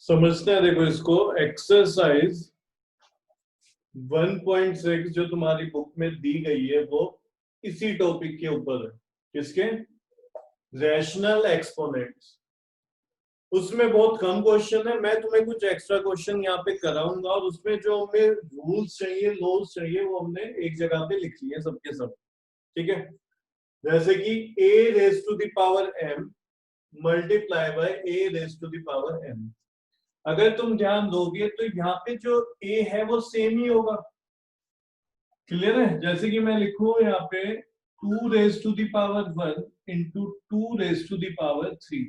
समझते हैं, देखो इसको एक्सरसाइज 1.6 जो तुम्हारी बुक में दी गई है वो इसी टॉपिक के ऊपर है। किसके? Rational exponents. उसमें बहुत कम क्वेश्चन है, मैं तुम्हें कुछ एक्स्ट्रा क्वेश्चन यहाँ पे कराऊंगा और उसमें जो हमें रूल्स चाहिए, लॉज चाहिए, वो हमने एक जगह पे लिख लिए सबके सब। ठीक है, जैसे कि a raise to the power m multiply by a raise to the power m। अगर तुम ध्यान दोगे तो यहाँ पे जो a है वो सेम ही होगा। क्लियर है? जैसे कि मैं लिखूं यहाँ पे 2 raise to the power 1 into 2 raise to the power 3।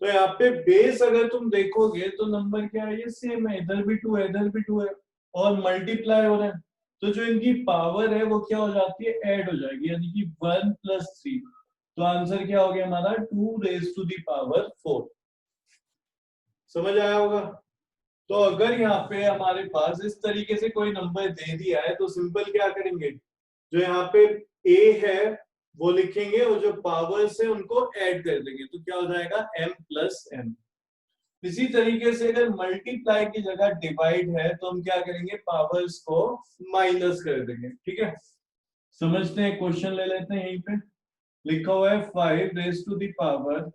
तो यहाँ पे बेस अगर तुम देखोगे तो नंबर क्या है, ये सेम है, इधर भी 2 है, इधर भी 2 है और मल्टीप्लाई हो रहा है। तो जो इनकी पावर है वो क्या हो जाती है, ऐड हो जाएगी, यानी कि 1 + 3। तो आंसर क्या हो गया हमारा, 2 रेज टू द पावर 4। समझ आया होगा? तो अगर यहाँ पे हमारे पास इस तरीके से कोई नंबर दे दिया है तो सिंपल क्या करेंगे, जो यहाँ पे a है वो लिखेंगे और जो पावर्स है उनको ऐड कर देंगे, तो क्या हो जाएगा, m + n। इसी तरीके से अगर मल्टीप्लाई की जगह डिवाइड है तो हम क्या करेंगे, पावर्स को माइनस कर देंगे। ठीक है, समझते हैं, क्वेश्चन ले लेते हैं। यहीं पे लिखा हुआ है 5 raise to the power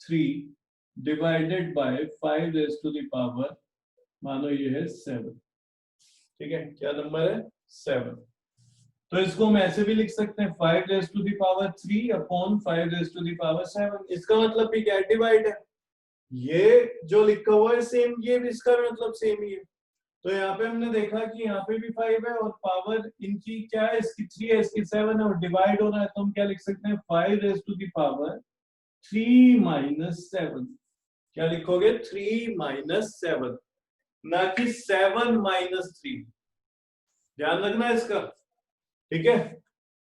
3 divided by 5 raise to the power, मानो ये है 7। ठीक है, क्या नंबर है, 7। तो इसको हम ऐसे भी लिख सकते हैं 5 raise to the power 3 upon 5 raise to the power 7। इसका मतलब भी क्या, डिवाइड है। ये जो लिखा हुआ है सेम, ये भी इसका भी मतलब सेम ही है। तो यहाँ पे हमने देखा कि यहाँ पे भी 5 है और पावर इनकी क्या है, इसकी 3 है, इसकी 7 है और डिवाइड हो रहा है, तो हम क्या लिख सकते हैं, 5 रेज टू द पावर 3 - 7। क्या लिखोगे, 3 - 7, ना कि 7 - 3। ध्यान रखना है इसका। ठीक है,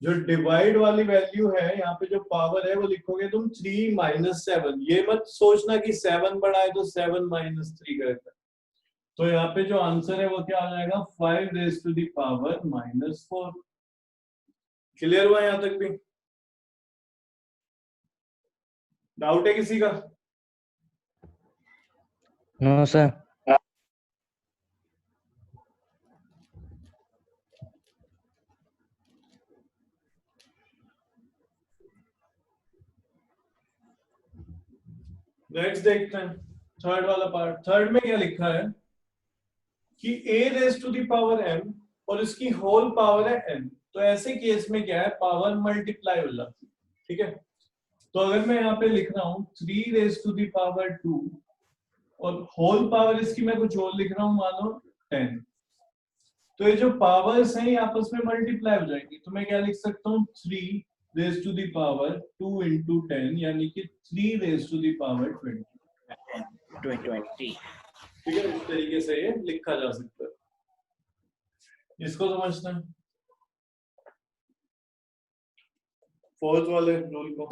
जो डिवाइड वाली वैल्यू है यहाँ पे जो पावर है वो लिखोगे तुम 3 - 7। ये मत सोचना कि 7 बड़ा है तो 7 - 3 करेगा। तो यहाँ पे जो आंसर है वो क्या आ जाएगा, 5 raise to the power -4। Clear हुआ यहां तक भी? डाउट है किसी का? No sir. नेक्स्ट देखते हैं, थर्ड वाला पार्ट। थर्ड में क्या लिखा है कि a raise to the power m और इसकी होल पावर है n। तो ऐसे केस में क्या है, पावर मल्टीप्लाई हो जाती है। ठीक है, तो अगर मैं यहाँ पे लिख रहा हूँ 3 रेज टू द पावर 2 और होल पावर इसकी मैं कुछ और लिख रहा हूँ, मानो 10, तो ये जो पावर्स हैं ये आपस में मल्टीप्लाई हो जाएंगी। तो मैं क्या लिख सकता हूँ, 3 raise to the power 2 into 10, यानी कि 3 रेज टू द पावर 20। ठीक है, इस तरीके से ये लिखा जा सकता है। इसको समझते हैं, फोर्थ वाले रूल को।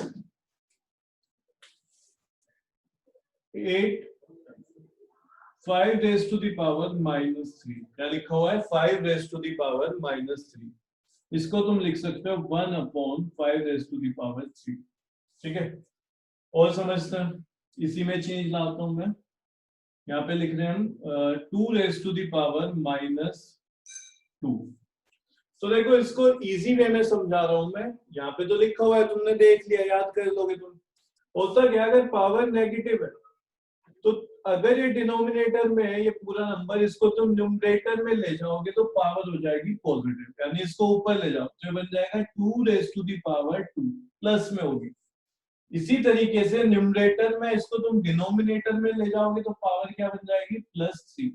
8 5 रेज टू द पावर -3। क्या लिखा हुआ है, 5 रेज टू द पावर -3। इसको तुम लिख सकते हो 1 upon 5 raise to the power 3। ठीक है, और समझते हैं, इसी में चेंज लाता हूं मैं। यहाँ पे लिख रहे हैं हम 2 रेज टू द पावर -2। तो देखो इसको इजी वे में समझा रहा हूं मैं। यहाँ पे तो लिखा हुआ है, तुमने देख लिया, याद कर लोगे तुम। होता क्या, अगर पावर नेगेटिव है तो अगर ये डिनोमिनेटर में है ये पूरा नंबर, इसको तुम न्यूमरेटर में ले जाओगे तो पावर हो जाएगी पॉजिटिव, यानी इसको ऊपर ले जाओ तो बन जाएगा 2 raise to the power 2, plus में होगी। इसी तरीके से न्यूमरेटर में इसको तुम डिनोमिनेटर में ले जाओगे तो पावर क्या बन जाएगी, +3।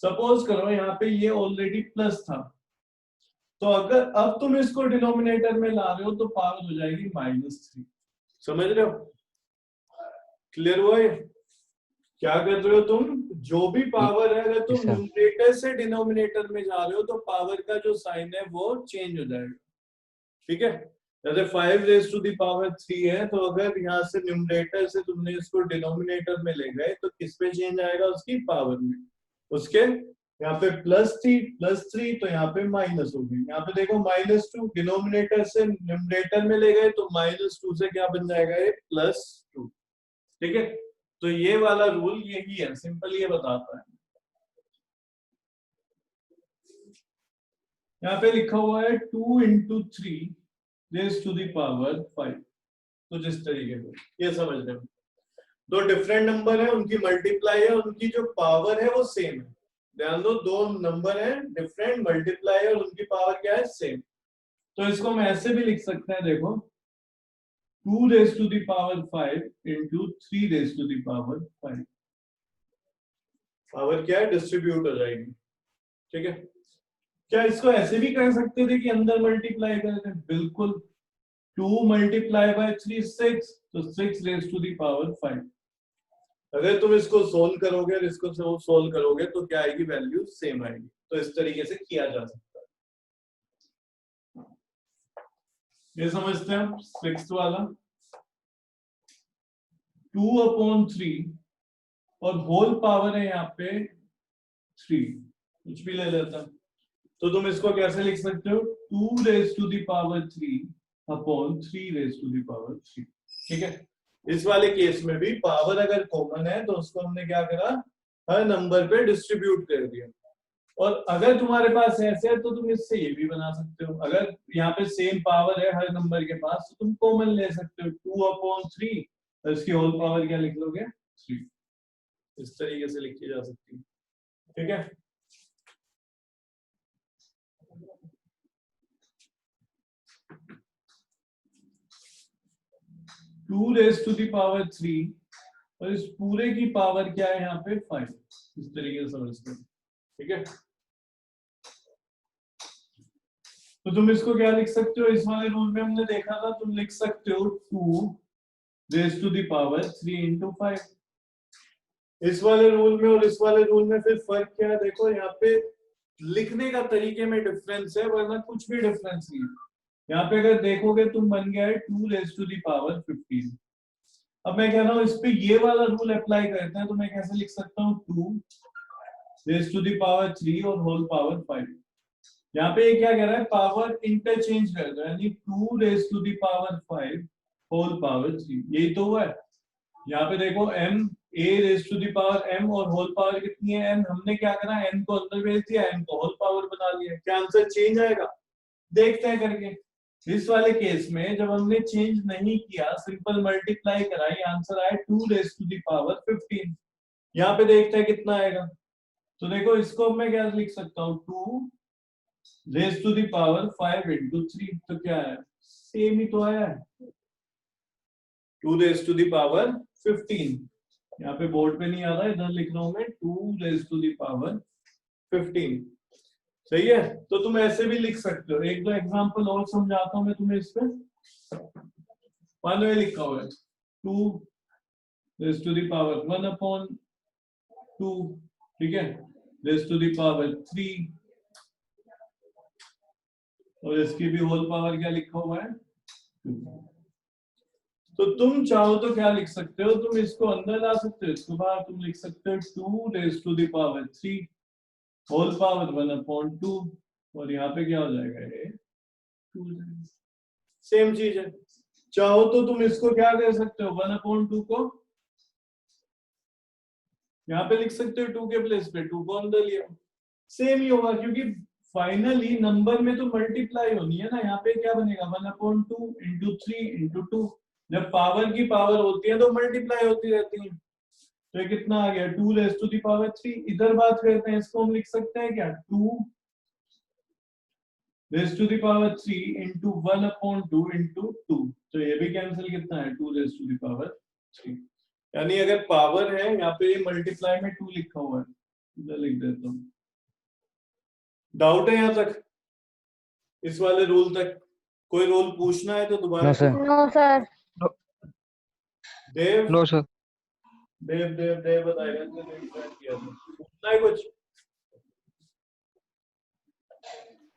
सपोज करो यहाँ पे ये ऑलरेडी प्लस था, तो अगर अब तुम इसको डिनोमिनेटर में ला रहे हो तो पावर हो जाएगी -3। समझ रहे हो? क्लियर हुआ ये? क्या कर रहे हो तुम, जो भी पावर है अगर तुम न्यूमरेटर से डिनोमिनेटर में जा रहे हो तो पावर का जो साइन है वो चेंज हो जाएगा। ठीक है, जैसे 5 रेज टू द पावर 3 है, तो अगर यहाँ से न्यूमरेटर से तुमने इसको डिनोमिनेटर में ले गए तो किस पे चेंज आएगा? उसकी पावर में। उसके यहाँ पे +3 तो यहाँ पे माइनस हो गई। यहाँ पे देखो -2 डिनोमिनेटर से न्यूमरेटर में ले गए तो -2 से क्या बन जाएगा? ये +2। ठीक है, तो ये वाला रूल यही है, सिंपल ये बताता है। यहाँ पे लिखा हुआ है 2 × 3 रेज टू द पावर 5। तो जिस तरीके से ये समझने में, दो डिफरेंट नंबर है, उनकी मल्टीप्लाई है, उनकी जो पावर है वो सेम है। ध्यान दो, दो नंबर है डिफरेंट, मल्टीप्लाई है और उनकी पावर क्या है? सेम। तो इसको हम ऐसे भी लिख सकते हैं, देखो 2 raise to the power 5 × 3 raise to the power 5। Power क्या है? डिस्ट्रीब्यूट हो जाएगी। ठीक है, क्या इसको ऐसे भी कर सकते थे कि अंदर मल्टीप्लाई कर दें? बिल्कुल। 2 × 3 6, तो 6 रेज टू द पावर 5। अगर तुम इसको सोल्व करोगे और इसको सोल्व करोगे तो क्या आएगी? वैल्यू सेम आएगी। तो इस तरीके से किया जा सकता है। ये समझते हैं हम 6th वाला। 2/3 और होल पावर है यहाँ पे 3, कुछ भी ले लेता हूं, तो तुम इसको कैसे लिख सकते हो? 2 raise to the power 3/3 raise to the power 3। ठीक है, इस वाले केस में भी पावर अगर कॉमन है तो उसको हमने क्या करा? हर नंबर पे डिस्ट्रीब्यूट कर दिया। और अगर तुम्हारे पास ऐसे है तो तुम इससे ये भी बना सकते हो। अगर यहाँ पे सेम पावर है हर नंबर के पास तो तुम कॉमन ले सकते हो, 2/3 और इसकी होल पावर क्या लिख लोगे? 3। इस तरीके से लिखी जा सकती है। ठीक है, two raise to the power 3 और इस पूरे की पावर क्या है यहाँ पे? 5। इस तरीके से समझते हैं। ठीक है, तो तुम इसको क्या लिख सकते हो? इस वाले रूल में हमने देखा था, तुम लिख सकते हो 2 रेज टू द पावर 3 × 5। इस वाले रूल में और इस वाले रूल में फिर फर्क क्या है? देखो यहाँ पे लिखने का तरीके में डिफरेंस है, वरना कुछ भी डिफरेंस नहीं है। यहाँ पे अगर देखोगे तुम बन गया है 2 रेज टू द पावर 15। अब मैं कह रहा हूँ इस पे ये वाला रूल अप्लाई करते हैं, तो मैं कैसे लिख सकता हूँ? 2 रेज टू द पावर 3 और होल पावर 5। यहाँ पे ये क्या कह रहा है? पावर इंटरचेंज कर दो, यानी 2 raise to the power 5 whole power 3। यही तो हुआ है। यहाँ पे देखो m a raise to the power m और होल पावर कितनी है? n। हमने क्या करा? n को अंदर भेज दिया, n को होल पावर बना लिया। क्या आंसर चेंज आएगा? देखते हैं करके। इस वाले केस में जब हमने चेंज नहीं किया, सिंपल मल्टीप्लाई कराई, आंसर आया 2 रेज टू द पावर 15। यहाँ पे देखते हैं कितना आएगा। तो देखो इसको मैं क्या लिख सकता हूँ? 2 रेज टू द पावर 5 × 3। तो क्या है? सेम ही तो आया है, 2 रेज टू द पावर 15। यहाँ पे बोर्ड पे नहीं आ रहा, इधर लिख रहा हूं मैं 2 रेज टू द पावर 15। सही है, तो तुम ऐसे भी लिख सकते हो। एक दो एग्जांपल और समझाता हूं मैं तुम्हें इस पे। मान लो लिखा हुआ है 2 रेज टू द पावर 1/2, ठीक है, रेज टू द पावर 3 और इसकी भी होल पावर क्या लिखा हुआ है? 2। तो तुम चाहो तो क्या लिख सकते हो? तुम इसको अंदर ला सकते हो, इसको बाहर। तुम लिख सकते हो 2 raise to the power 3 whole power 1/2 और यहाँ पे क्या हो जाएगा? ये 2। सेम चीज है। चाहो तो तुम इसको क्या कर सकते हो? 1/2 को यहाँ पे लिख सकते हो 2 के प्लेस पे, 2 को अंदर लिया, सेम ही होगा, क्योंकि फाइनली नंबर में तो मल्टीप्लाई होनी है ना। यहाँ पे क्या बनेगा? 1/2 × 3 × 2। जब पावर की पावर होती है तो मल्टीप्लाई होती रहती है। तो ये कितना आ गया? 2 रेज टू द पावर 3। इधर बात करते हैं, इसको हम लिख सकते हैं क्या? 2 रेज टू द पावर 3 × 1/2 × 2। तो ये भी कैंसिल, कितना है? 2 रेज टू द पावर 3। यानी अगर पावर है यहाँ पे, मल्टीप्लाई में 2 लिखा हुआ है, इधर लिख देता हूँ। डाउट है यहाँ तक? इस वाले रूल तक कोई रूल पूछना है तो दोबारा? No sir. Dev no sir. Dev बताएगा किया था। पूछना है कुछ?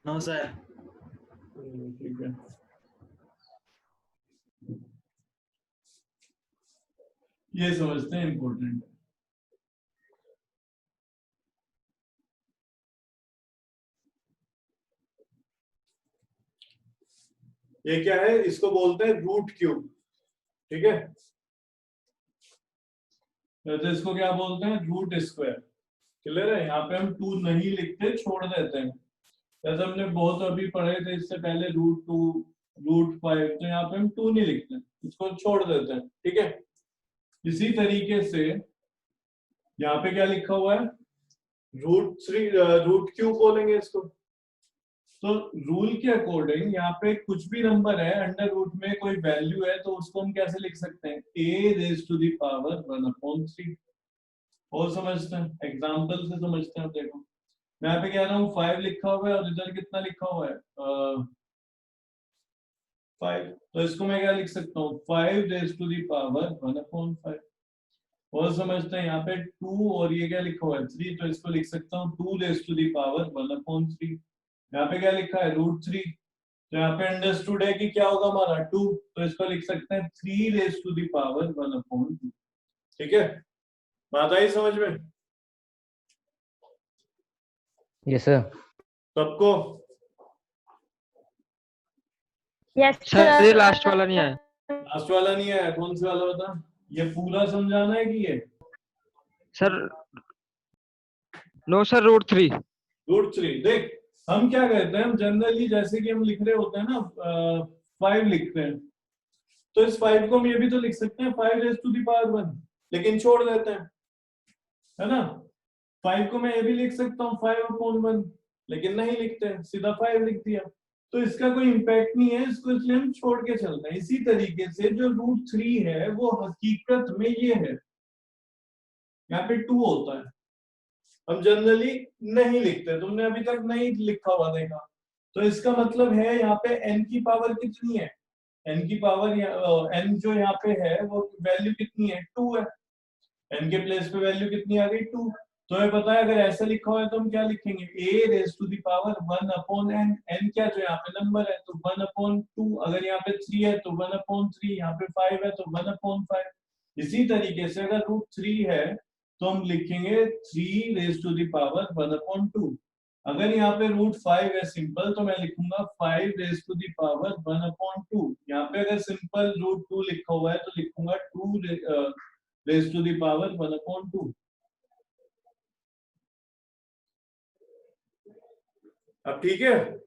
No sir. ठीक है। ये समझते हैं इंपॉर्टेंट है। ये क्या है, इसको बोलते हैं रूट क्यूब, ठीक है। तो इसको क्या बोलते हैं, रूट स्क्वायर। क्लियर है, यहाँ पे हम 2 नहीं लिखते, छोड़ देते हैं। जैसे हमने बहुत अभी पढ़े थे इससे पहले √2 √5, तो यहाँ पे हम 2 नहीं लिखते, इसको छोड़ देते हैं, ठीक है। इसी तरीके से यहाँ पे क्या लिखा हुआ है, √3 रूट क्यूब बोलेंगे इसको। तो रूल के अकॉर्डिंग यहाँ पे कुछ भी नंबर है अंडर रूट में कोई वैल्यू है तो उसको हम कैसे लिख सकते हैं, a⁻1/3। और समझते हैं, एग्जाम्पल से समझते हैं। देखो मैं यहाँ पे कह रहा हूँ 5 लिखा हुआ है और इधर कितना लिखा हुआ है 5, तो इसको मैं क्या लिख सकता हूँ 5⁻1/5। और समझते हैं यहाँ पे 2 और ये क्या लिखा हुआ है 3, तो इसको लिख सकता हूँ 2⁻1/3। यहाँ पे क्या लिखा है √3, तो यहाँ पे अंडरस्टूड है कि क्या होगा हमारा 2, तो इसको लिख सकते हैं 3⁻1/2। ठीक है, बात आई समझ में? Yes sir. सबको? यस सर ये लास्ट वाला नहीं आया। लास्ट वाला नहीं है, कौन सा वाला बता? ये पूरा समझाना है कि ये सर नो सर, √3। √3। देख हम क्या कहते हैं, हम जनरली जैसे कि हम लिख रहे होते हैं ना 5 लिख रहे हैं, तो इस 5 को हम ये भी तो लिख सकते हैं 5⁻1, लेकिन छोड़ देते हैं, है ना। 5 को मैं ये भी लिख सकता हूँ 5/1, लेकिन नहीं लिखते, सीधा 5 लिख दिया, तो इसका कोई इम्पैक्ट नहीं है, इसको इसलिए हम छोड़ के चलते हैं। इसी तरीके से जो √3 है वो हकीकत में ये है, यहाँ पे 2 होता है, हम जनरली नहीं लिखते, तुमने अभी तक नहीं लिखा हुआ देखा, तो इसका मतलब है यहाँ पे n की पावर कितनी है, n की पावर n जो यहाँ पे है वो वैल्यू कितनी है 2 है, n के प्लेस पे वैल्यू कितनी आ गई 2। तो हमें पता है अगर ऐसा लिखा हुआ है तो हम क्या लिखेंगे a⁻1/n, n क्या जो यहाँ पे नंबर है तो 1/2, अगर यहाँ पे 3 है तो 1/3, यहाँ पे 5 है तो 1/5। इसी तरीके से अगर √3 है तो हम लिखेंगे 3⁻1/2। अगर यहाँ पे √5 है सिंपल तो मैं लिखूंगा 5⁻1/2। यहाँ पे अगर सिंपल √2 लिखा हुआ है तो लिखूंगा 2⁻1/2। अब ठीक है?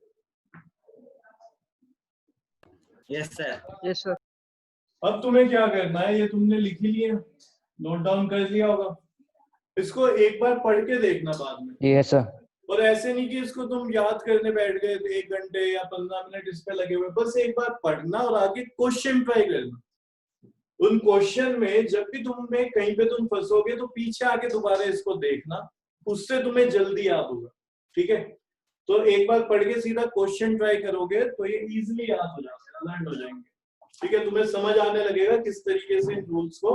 Yes sir. Yes sir. अब तुम्हें क्या करना है, ये तुमने लिख ही लिया, नोट डाउन कर लिया होगा, इसको एक बार पढ़ के देखना बाद में। Yes sir. और ऐसे नहीं कि इसको तुम याद करने बैठ गए 1 घंटे या 15 मिनट इस पे लगे हुए, बस एक बार पढ़ना और आगे क्वेश्चन ट्राई करना। उन क्वेश्चन में जब भी तुम्हें कहीं पे तुम फंसोगे तो पीछे आके दोबारा इसको देखना, उससे तुम्हें जल्दी याद होगा, ठीक है। तो एक बार पढ़ के सीधा क्वेश्चन ट्राई करोगे तो ये इजीली याद हो जाएगा, लर्न हो जाएंगे, ठीक है। तुम्हें समझ आने लगेगा किस तरीके से इन रूल्स को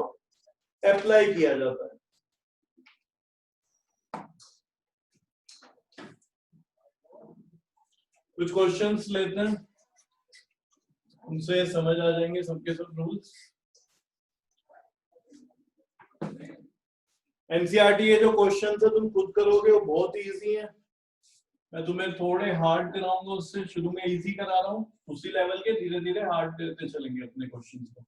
अप्लाई किया जाता है। कुछ क्वेश्चंस लेते हैं, उनसे समझ आ जाएंगे सबके सब रूल्स। एनसीईआरटी के जो क्वेश्चंस है तुम खुद करोगे वो बहुत इजी है, मैं तुम्हें थोड़े हार्ड कराऊंगा, उससे शुरू में इजी करा रहा हूँ, उसी लेवल के धीरे धीरे हार्ड करते चलेंगे अपने क्वेश्चंस को।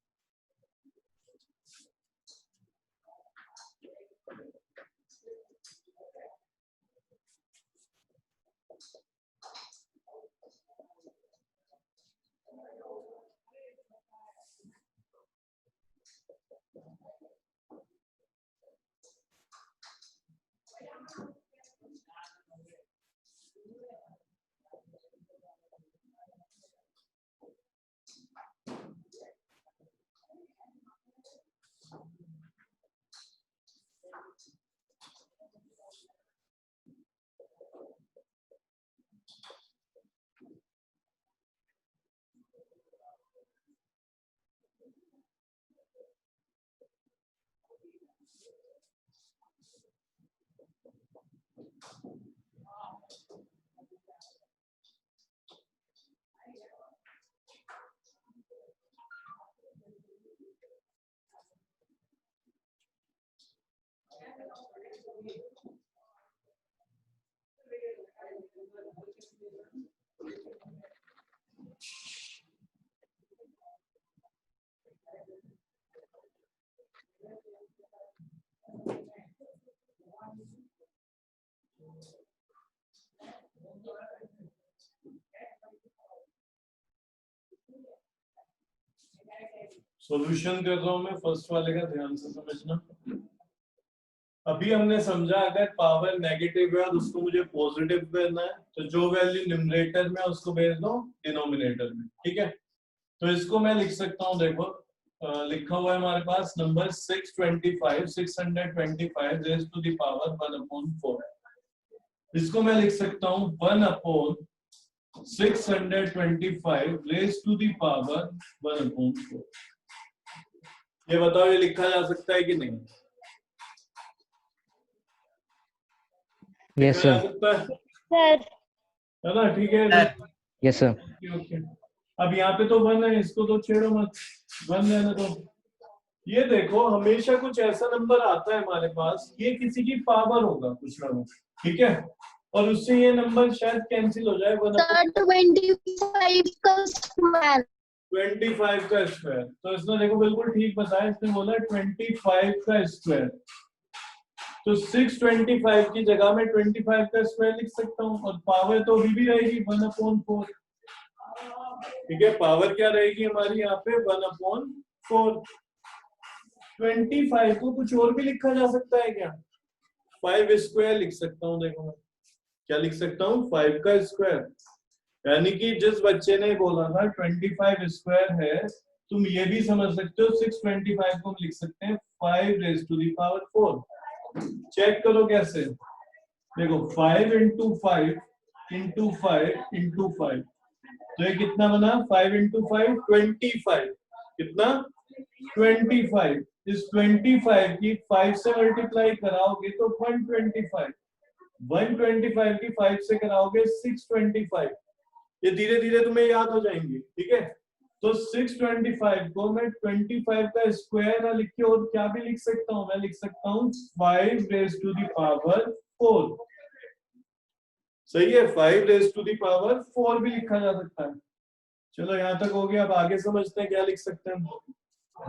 सॉल्यूशन कर रहा हूं मैं, फर्स्ट वाले का ध्यान से समझना। अभी हमने समझा अगर पावर नेगेटिव है और उसको मुझे पॉजिटिव करना है तो जो वैल्यू न्यूमरेटर में उसको भेज दो डिनोमिनेटर में, ठीक है। तो इसको मैं लिख सकता हूं, देखो लिखा हुआ है हमारे पास number 625 raise to the power 1/4। इसको मैं लिख सकता हूं 1/625 रेज़ टू द पावर 1/4। ये बताओ ये लिखा जा सकता है कि नहीं? यस लिखा जा सर। सकता है सर है ना? ठीक है। Yes sir. ओके। अब यहाँ पे तो 1 है, इसको तो छेड़ो मत, 1 रहने दो। ये देखो हमेशा कुछ ऐसा नंबर आता है हमारे पास, ये किसी की पावर होगा कुछ ना कुछ, ठीक है, और उससे ये नंबर शायद कैंसिल हो जाए। 25 का स्क्वायर 25 का स्क्वायर, तो इसने देखो बिल्कुल ठीक बताया, इसने बोला 25 का स्क्वायर। तो 625 की जगह में 25 का स्क्वायर लिख सकता हूँ, और पावर तो अभी भी रहेगी 1/4। ठीक है, पावर क्या रहेगी हमारी यहाँ पे 1/4। 25 को कुछ और भी लिखा जा सकता है क्या? 5 स्क्वायर लिख सकता हूँ। देखो मैं क्या लिख सकता हूँ, 5 का स्क्वायर। यानी कि जिस बच्चे ने बोला था 25 स्क्वायर है, तुम ये भी समझ सकते हो 625 को हम लिख सकते हैं 5 raise to the power 4। Check करो कैसे, देखो 5 इंटू 5 इंटू 5 इंटू 5, तो ये कितना बना? 5 इंटू 5 25। कितना? 25। इस 25 की 5 से मल्टीप्लाई कराओगे तो 125। 125 की 5 से कराओगे 625। ये धीरे धीरे तुम्हें याद हो जाएंगे, ठीक है। तो 625 को मैं 25 का स्क्वायर ना लिख के और क्या भी लिख सकता हूँ, मैं लिख सकता हूँ 5 रेज़ टू द पावर 4। सही है, 5 रेज़ टू द पावर 4 भी लिखा जा सकता है। चलो यहाँ तक हो गया, अब आगे समझते हैं क्या लिख सकते हैं।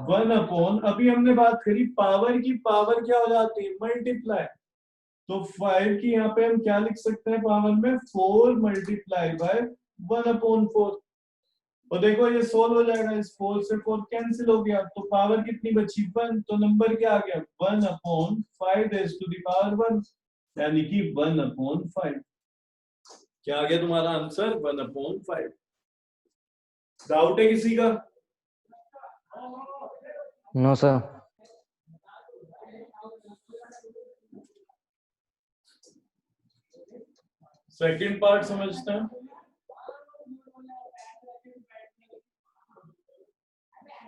1/, अभी हमने बात करी पावर की, पावर क्या हो जाती है? मल्टीप्लाई। तो 5 की यहाँ पे हम क्या लिख सकते हैं पावर में? 4 मल्टीप्लाई बाय 1/4। और देखो ये सोल्व हो जाएगा, इस 4 से 4 कैंसिल हो गया, तो पावर कितनी बची? 1। तो नंबर क्या आ गया? 1/5 रेज़ टू द पावर 1, यानी कि 1/5। क्या आ गया तुम्हारा आंसर? 1/5। डाउट है किसी का? No sir. सेकंड पार्ट समझते हैं।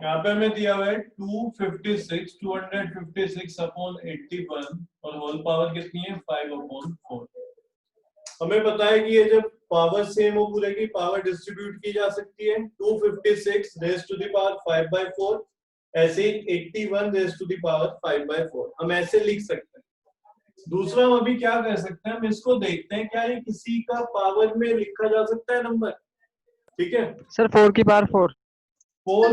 यहाँ पे हमें दिया हुआ है 256/81 और होल पावर कितनी है? 5/4। हमें पता है कि ये जब पावर सेम हो पूरे की, पावर डिस्ट्रीब्यूट की जा सकती है। 256 रेज़ टू द पावर 5/4, ऐसे ही 81 रेज़ टू द पावर 5/4 हम ऐसे लिख सकते हैं। दूसरा हम अभी क्या कर सकते हैं, हम इसको देखते हैं क्या ये किसी का पावर में लिखा जा सकता है नंबर, ठीक है। सर 4 की पावर 4। 4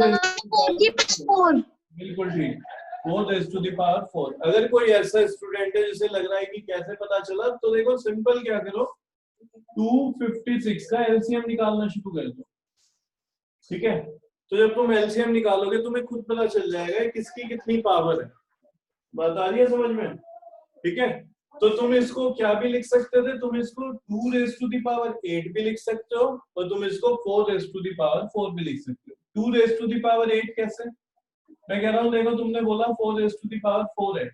बिल्कुल ठीक, 4 रेज़ टू द पावर 4। अगर कोई ऐसा स्टूडेंट है जिसे लग रहा है कि कैसे पता चला, तो देखो सिंपल क्या करो, 256 का एलसीएम निकालना शुरू कर दो, ठीक है। तो जब तुम एलसीएम निकालोगे तुम्हें खुद पता चल जाएगा किसकी कितनी पावर है। बात आ रही है समझ में? ठीक है, तो तुम इसको क्या भी लिख सकते थे, तुम इसको 2 रेज़ टू द पावर 8 भी लिख सकते हो, और तुम इसको 4 रेज़ टू द पावर 4 भी लिख सकते हो। 2 रेज़ टू द पावर 8 कैसे? मैं कह रहा हूं देखो, तुमने बोला 4 रेज़ टू द पावर 4 है,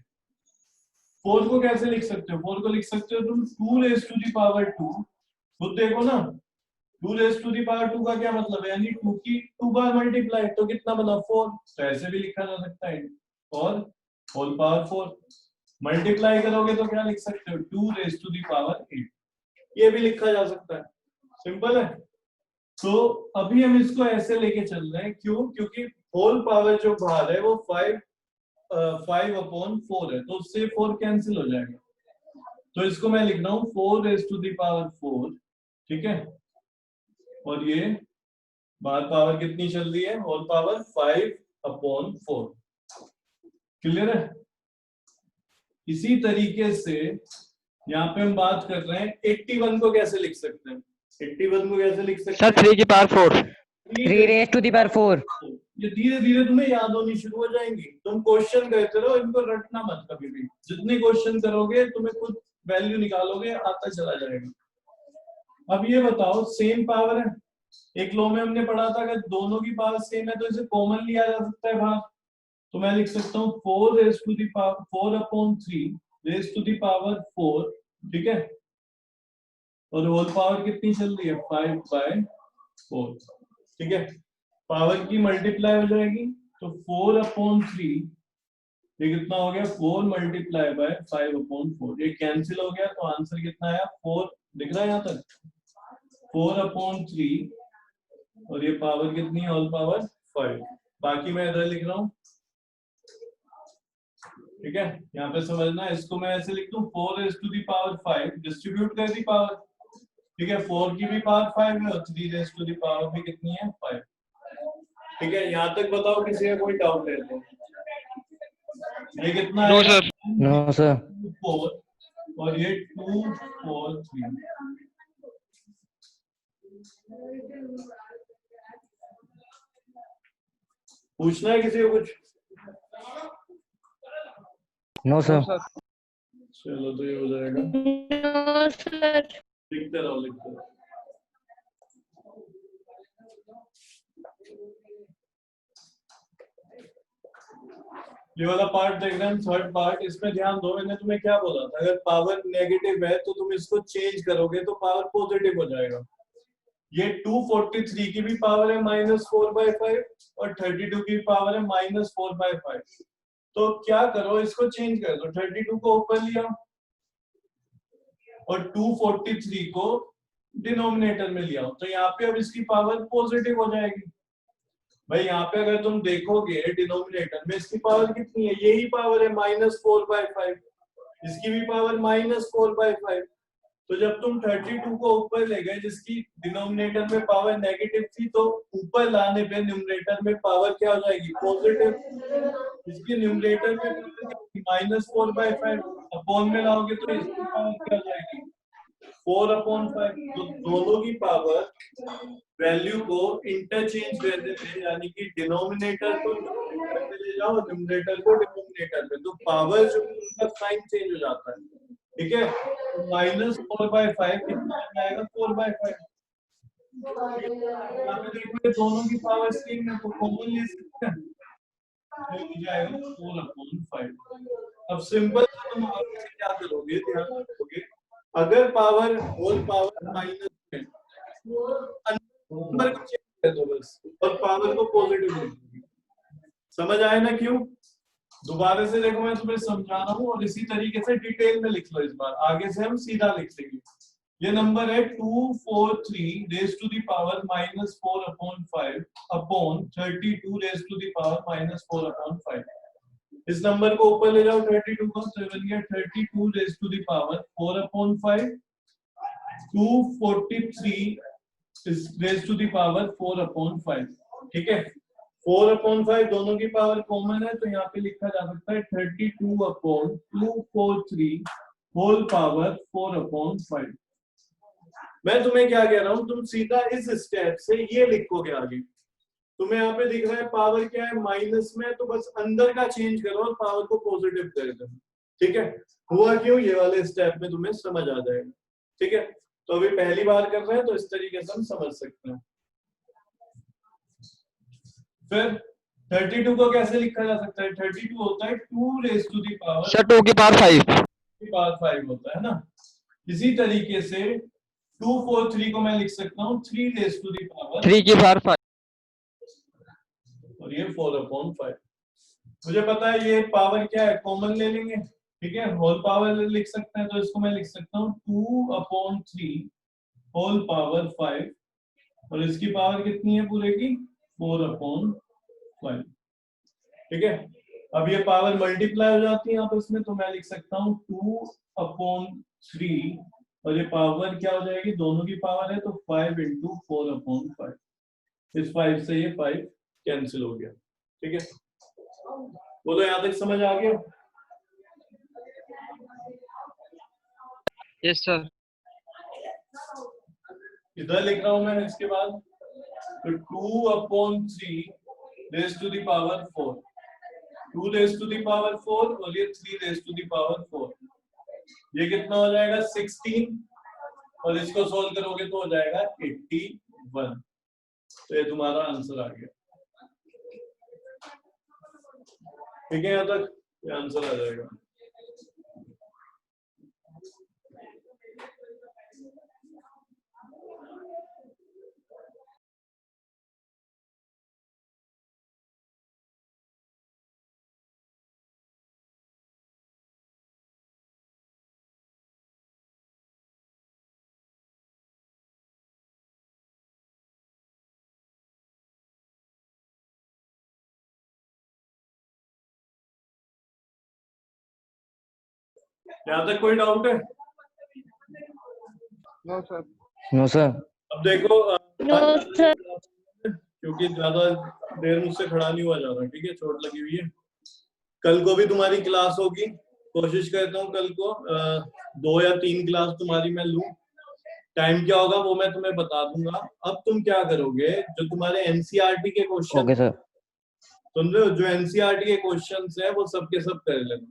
4 को कैसे लिख सकते हो? 4 को लिख सकते हो तुम 2 रेज़ टू द पावर 2। खुद देखो ना, 2 रेज़ टू द पावर 2 का क्या मतलब है? यानी 2 की 2 बार मल्टीप्लाई, तो कितना बना? 4। तो ऐसे भी लिखा जा सकता है, और होल पावर 4 मल्टीप्लाई करोगे तो क्या लिख सकते हो? 2 रेज़ टू द पावर 8। ये भी लिखा जा सकता है, सिंपल है। तो अभी हम इसको ऐसे लेके चल रहे हैं, क्यों? क्योंकि होल पावर जो बाहर है वो 5/4 है, तो उससे 4 कैंसिल हो जाएगा। तो इसको मैं लिख रहा हूं 4 रेज टू द पावर 4, ठीक है, और ये बाहर पावर कितनी चल रही है, होल पावर 5/4। क्लियर है? इसी तरीके से यहाँ पे हम बात कर रहे हैं 81 को कैसे लिख सकते हैं, 81 को कैसे लिख सकते सर हैं, 3 की power 4 3 3 raise to the power 4। ये धीरे धीरे तुम्हें याद होनी शुरू हो जाएंगी। तुम क्वेश्चन करते रहो, इनको रटना मत कभी भी। जितने क्वेश्चन करोगे तुम्हें खुद वैल्यू निकालोगे, आता चला जाएगा। अब ये बताओ, सेम पावर है, एक लॉ में हमने पढ़ा था अगर दोनों की पावर सेम है तो इसे कॉमन लिया जा सकता है बाहर। तो मैं लिख सकता हूँ 4 raise to the power 4/3 raise to the power 4, ठीक है, और होल पावर कितनी चल रही है 5/4, ठीक है। पावर की मल्टीप्लाई हो जाएगी तो 4/3, ये कितना हो गया 4 मल्टीप्लाई बाय 5/4, ये कैंसिल हो गया तो आंसर कितना आया 4, दिख रहा है यहाँ तक 4/3, और ये पावर कितनी है होल पावर 5। बाकी मैं इधर लिख रहा हूँ, ठीक है, यहाँ पे समझना, इसको मैं ऐसे लिख दूं 4 raise to the power 5, distribute कर दी पावर, ठीक है, 4 की भी पावर 5 है और 3 रेज टू दी पावर भी कितनी है 5, ठीक है। यहाँ तक बताओ किसी का कोई डाउट है तो? ये कितना नो है सर, नो सर। 4 और ये 2 4 3। पूछना है किसी को कुछ? No sir. चलो तो ये हो जाएगा, No, sir. लिखते रहो लिखते रहो। ये वाला पार्ट देख रहे हैं, थर्ड पार्ट, इसमें ध्यान दो, मैंने तुम्हें क्या बोला था, अगर पावर नेगेटिव है तो तुम इसको चेंज करोगे तो पावर पॉजिटिव हो जाएगा। ये 243 की भी पावर है -4/5 और 32 की पावर है -4/5। तो क्या करो, इसको चेंज कर दो, 32 को ऊपर लिया और 243 को डिनोमिनेटर में लिया, तो यहाँ पे अब इसकी पावर पॉजिटिव हो जाएगी। भाई यहाँ पे अगर तुम देखोगे डिनोमिनेटर में इसकी पावर कितनी है, यही पावर है -4/5, इसकी भी पावर -4/5। तो जब तुम 32 को ऊपर ले गए जिसकी डिनोमिनेटर में पावर नेगेटिव थी, तो ऊपर लाने पे न्यूमरेटर में पावर क्या हो जाएगी पॉजिटिव। इसकी न्यूमरेटर में -4/5, अपॉन में लाओगे तो इसकी पावर क्या हो जाएगी 4/5। तो दोनों की पावर वैल्यू को इंटरचेंज कर देते हैं, यानी कि डिनोमिनेटर को न्यूमरेटर में ले जाओ, न्यूमरेटर को डिनोमिनेटर में, तो पावर जो उनका साइन चेंज हो जाता है, ठीक है। -4/5 कितना आएगा 4/5। यहाँ पे देखो दोनों की पावर सेम है तो कॉमन ले सकते हैं, तो हो जाएगा 4/5। अब सिंपल तुम आगे से क्या करोगे, ध्यान रखोगे, अगर पावर होल पावर माइनस में, नंबर को चेंज कर दो बस और पावर को पॉजिटिव लिख दो। समझ आए ना क्यों? दोबारा से देखो, मैं तुम्हें समझा रहा हूँ और इसी तरीके से डिटेल में लिख लो, इस बार आगे से हम सीधा लिख लेंगे। ये नंबर है 243 raise to the power -4/5 upon 32 raise to the power -4/5। इस नंबर को ऊपर ले जाओ 32 को, तो बन गया 32 raise to the power 4/5, 243 raise to the power 4/5, ठीक है। 4/5 दोनों की पावर कॉमन है तो यहाँ पे लिखा जा सकता है 32/243 होल पावर 4/5। मैं तुम्हें क्या कह रहा हूं, तुम सीधा इस स्टेप से ये लिखोगे आगे। तुम्हें यहाँ पे दिख रहा है पावर क्या है माइनस में, तो बस अंदर का चेंज करो और पावर को पॉजिटिव कर दो, ठीक है। हुआ क्यों, ये वाले स्टेप में तुम्हें समझ आ जाएगा, ठीक है। तो अभी पहली बार कर रहे हैं तो इस तरीके से हम समझ सकते हैं। फिर 32 को कैसे लिखा जा सकता है, 32 होता है 2 raise to the power, sir 2 की पावर 5 की पावर 5 होता है ना। इसी तरीके से 243 को मैं लिख सकता हूँ 3 रेज टू दी पावर 3 की पावर 5 और ये 4/5। मुझे पता है ये पावर क्या है, कॉमन ले लेंगे, ठीक है, होल पावर लिख सकते हैं, तो इसको मैं लिख सकता हूँ 2/3 होल पावर 5 और इसकी पावर कितनी है पूरे की 4/5, ठीक है। अब ये पावर मल्टीप्लाई हो जाती है आपस में, तो मैं लिख सकता हूँ 2/3 3 और ये पावर क्या हो जाएगी, दोनों की पावर है तो 5 इंटू 4/5। इस 5 से ये 5 कैंसिल हो गया। ठीक है, बोलो यहाँ तक समझ आ गया? Yes sir. इधर लिख रहा हूं मैं इसके बाद, तो 2/3 raise to the power 4, 2 raise to the power 4 और ये 3 रेज़ टू द पावर 4। ये कितना हो जाएगा 16 और इसको सोल्व करोगे तो हो जाएगा 81। तो ये तुम्हारा आंसर आ गया। ठीक है, यहाँ तक ये आंसर आ जाएगा। यहाँ तक कोई डाउट है? No sir. अब देखो नो सर। क्योंकि ज्यादा देर मुझसे खड़ा नहीं हुआ जा रहा, ठीक है, चोट लगी हुई है। कल को भी तुम्हारी क्लास होगी, कोशिश करता हूँ कल को 2 या 3 क्लास तुम्हारी मैं लूं। टाइम क्या होगा वो मैं तुम्हें बता दूंगा। अब तुम क्या करोगे, जो तुम्हारे एनसीईआरटी के क्वेश्चन, ओके सर। सुन रहे हो, जो एनसीईआरटी के क्वेश्चंस है वो सब के सब कर लेना,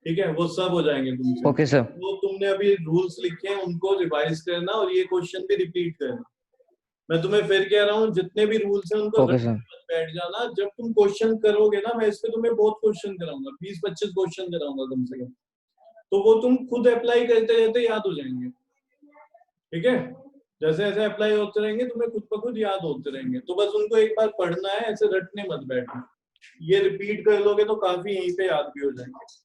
ठीक है, वो सब हो जाएंगे तुमसे। Okay sir. वो तुमने अभी रूल्स लिखे हैं उनको रिवाइज करना और ये क्वेश्चन भी रिपीट करना। मैं तुम्हें फिर कह रहा हूँ, जितने भी रूल्स हैं उनको ओके सर। मत बैठ जाना। जब तुम क्वेश्चन करोगे ना, मैं इस पे तुम्हें बहुत क्वेश्चन कराऊंगा, 20-25 क्वेश्चन कराऊंगा कम से कम, तो वो तुम खुद अप्लाई करते रहते याद हो जाएंगे। ठीक है, जैसे जैसे अप्लाई होते रहेंगे तुम्हें खुद ब खुद याद होते रहेंगे। तो बस उनको एक बार पढ़ना है, ऐसे रटने मत बैठना। ये रिपीट कर लोगे तो काफी यहीं पे याद भी हो जाएंगे।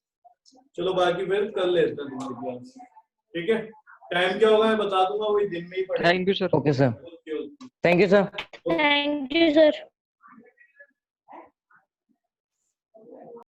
चलो बाकी फिर कर लेते हैं तुम्हारी क्लास। ठीक है, टाइम क्या होगा मैं बता दूंगा, वही दिन में ही पढ़ेंगे। Thank you sir. Okay sir. Okay okay. Thank you sir. Thank you sir.